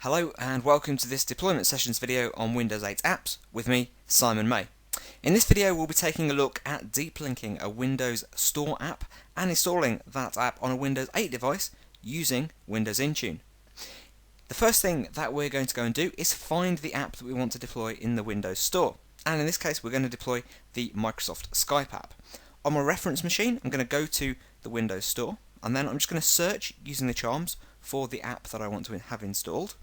Hello and welcome to this deployment sessions video on Windows 8 apps with me, Simon May. In this video we'll be taking a look at Deeplinking, a Windows Store app, and installing that app on a Windows 8 device using Windows Intune. The first thing that we're going to go and do is find the app that we want to deploy in the Windows Store, and in this case we're going to deploy the Microsoft Skype app. On my reference machine I'm going to go to the Windows Store, and then I'm just going to search using the charms for the app that I want to have installed.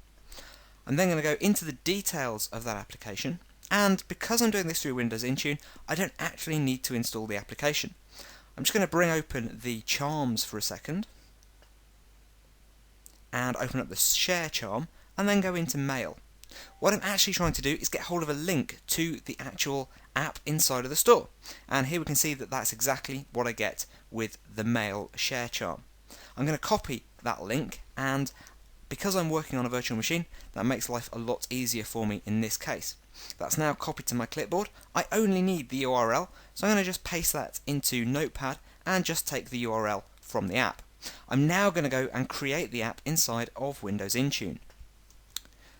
I'm then going to go into the details of that application, and because I'm doing this through Windows Intune, I don't actually need to install the application. I'm just going to bring open the charms for a second, and open up the share charm, and then go into mail. What I'm actually trying to do is get hold of a link to the actual app inside of the store, and here we can see that that's exactly what I get with the mail share charm. I'm going to copy that link, and because I'm working on a virtual machine, that makes life a lot easier for me in this case. That's now copied to my clipboard. I only need the URL, so I'm going to just paste that into Notepad and just take the URL from the app. I'm now going to go and create the app inside of Windows Intune.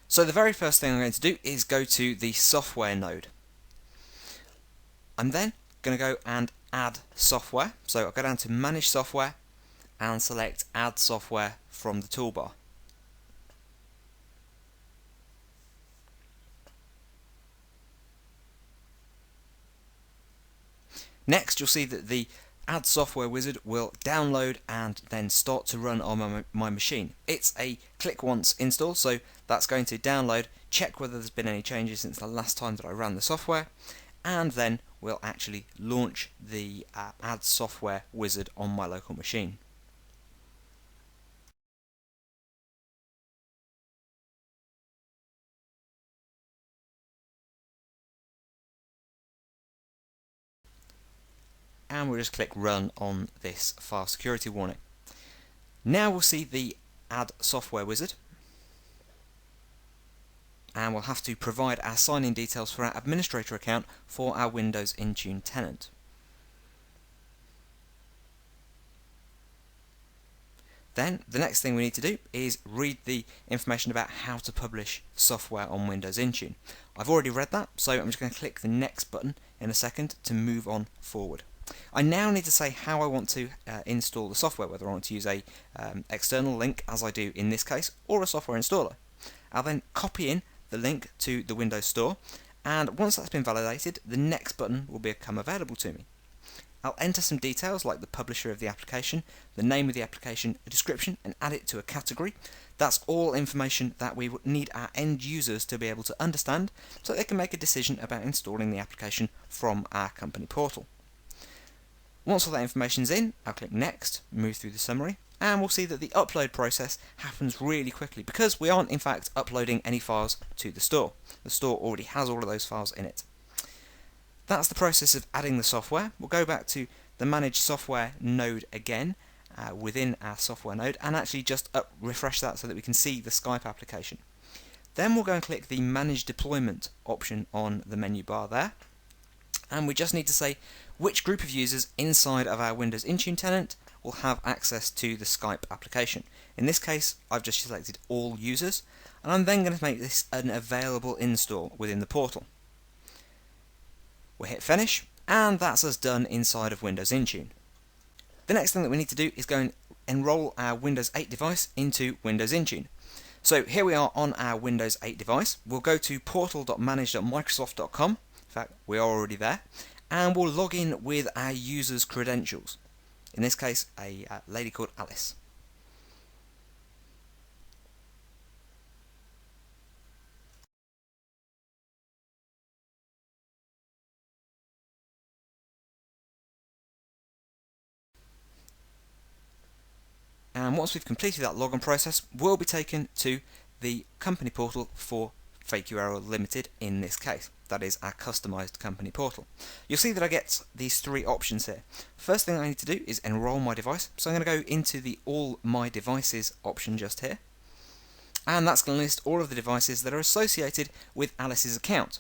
So the very first thing I'm going to do is go to the software node. I'm then going to go and add software. So I'll go down to Manage Software and select Add Software from the toolbar. Next, you'll see that the Add Software wizard will download and then start to run on my machine. It's a click once install, so that's going to download, check whether there's been any changes since the last time that I ran the software, and then we'll actually launch the Add Software wizard on my local machine. And we'll just click Run on this file security warning. Now we'll see the Add Software wizard, and we'll have to provide our sign-in details for our administrator account for our Windows Intune tenant. Then the next thing we need to do is read the information about how to publish software on Windows Intune. I've already read that, so I'm just going to click the Next button in a second to move on forward. I now need to say how I want to install the software, whether I want to use a external link, as I do in this case, or a software installer. I'll then copy in the link to the Windows Store, and once that's been validated, the Next button will become available to me. I'll enter some details like the publisher of the application, the name of the application, a description, and add it to a category. That's all information that we need our end users to be able to understand, so they can make a decision about installing the application from our company portal. Once all that information's in, I'll click Next, move through the summary, and we'll see that the upload process happens really quickly because we aren't in fact uploading any files to the store. The store already has all of those files in it. That's the process of adding the software. We'll go back to the Manage Software node again within our software node and actually just refresh that so that we can see the Skype application. Then we'll go and click the Manage Deployment option on the menu bar there, and we just need to say which group of users inside of our Windows Intune tenant will have access to the Skype application. In this case, I've just selected all users, and I'm then going to make this an available install within the portal. We'll hit Finish, and that's us done inside of Windows Intune. The next thing that we need to do is go and enroll our Windows 8 device into Windows Intune. So here we are on our Windows 8 device. We'll go to portal.manage.microsoft.com. In fact, we are already there, and we'll log in with our user's credentials. In this case, a lady called Alice. And once we've completed that login process, we'll be taken to the company portal for FakeURL Limited in this case. That is our customized company portal. You'll see that I get these three options here. First thing I need to do is enroll my device, so I'm going to go into the All My Devices option just here, and that's going to list all of the devices that are associated with Alice's account.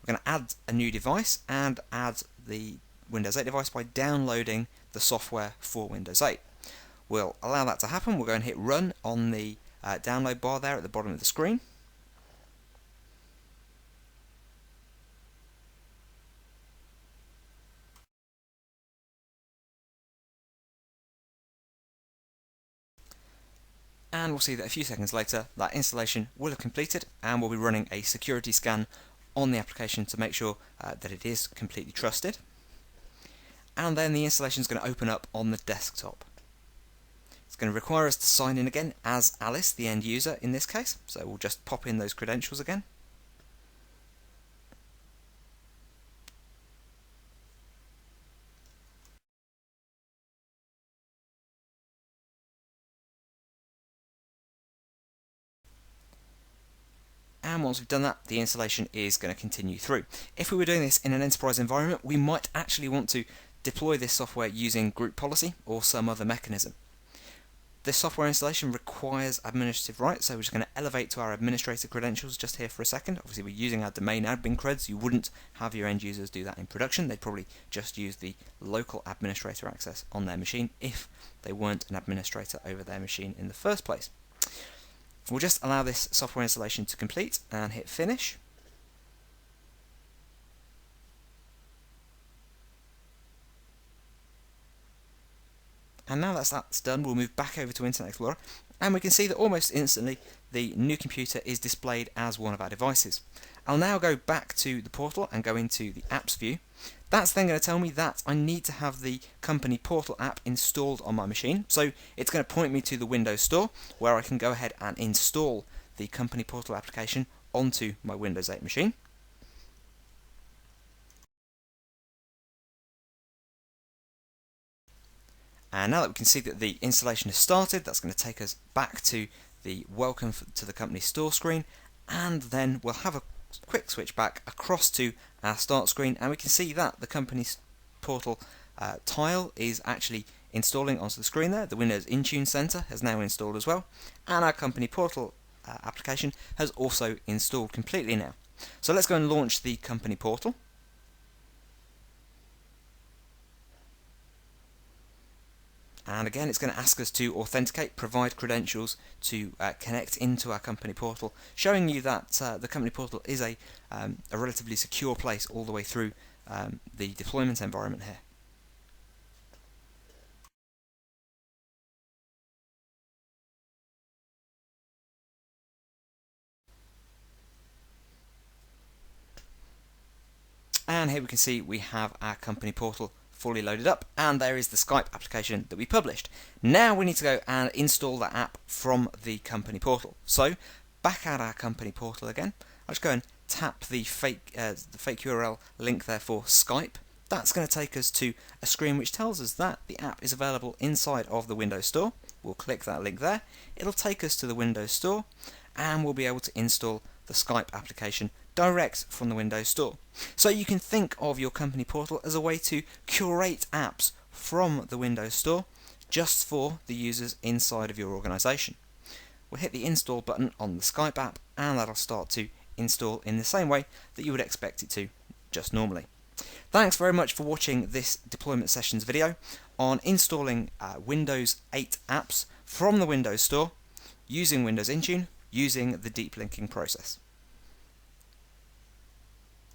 We're going to add a new device and add the Windows 8 device by downloading the software for Windows 8. We'll allow that to happen. We'll go and hit Run on the download bar there at the bottom of the screen. And we'll see that a few seconds later that installation will have completed, and we'll be running a security scan on the application to make sure that it is completely trusted. And then the installation is going to open up on the desktop. It's going to require us to sign in again as Alice, the end user in this case, so we'll just pop in those credentials again. And once we've done that, the installation is going to continue through. If we were doing this in an enterprise environment, we might actually want to deploy this software using group policy or some other mechanism. This software installation requires administrative rights, so we're just going to elevate to our administrator credentials just here for a second. Obviously we're using our domain admin creds. You wouldn't have your end users do that in production. They'd probably just use the local administrator access on their machine if they weren't an administrator over their machine in the first place. We'll just allow this software installation to complete and hit finish. And now that's done, we'll move back over to Internet Explorer, and we can see that almost instantly the new computer is displayed as one of our devices. I'll now go back to the portal and go into the apps view. That's then going to tell me that I need to have the company portal app installed on my machine, so it's going to point me to the Windows Store where I can go ahead and install the company portal application onto my Windows 8 machine. And now that we can see that the installation has started, that's going to take us back to the welcome to the company store screen, and then we'll have a quick switch back across to our start screen, and we can see that the company portal tile is actually installing onto the screen there. The Windows Intune Center has now installed as well, and our company portal application has also installed completely now. So let's go and launch the company portal. And again, it's going to ask us to authenticate, provide credentials to connect into our company portal, showing you that the company portal is a relatively secure place all the way through the deployment environment here. And here we can see we have our company portal fully loaded up, and there is the Skype application that we published. Now we need to go and install that app from the company portal. So back at our company portal again, I'll just go and tap the fake URL link there for Skype. That's going to take us to a screen which tells us that the app is available inside of the Windows Store. We'll click that link there. It'll take us to the Windows Store, and we'll be able to install the Skype application direct from the Windows Store. So you can think of your company portal as a way to curate apps from the Windows Store just for the users inside of your organization. We'll hit the install button on the Skype app, and that'll start to install in the same way that you would expect it to just normally. Thanks very much for watching this deployment sessions video on installing Windows 8 apps from the Windows Store using Windows Intune using the deep linking process.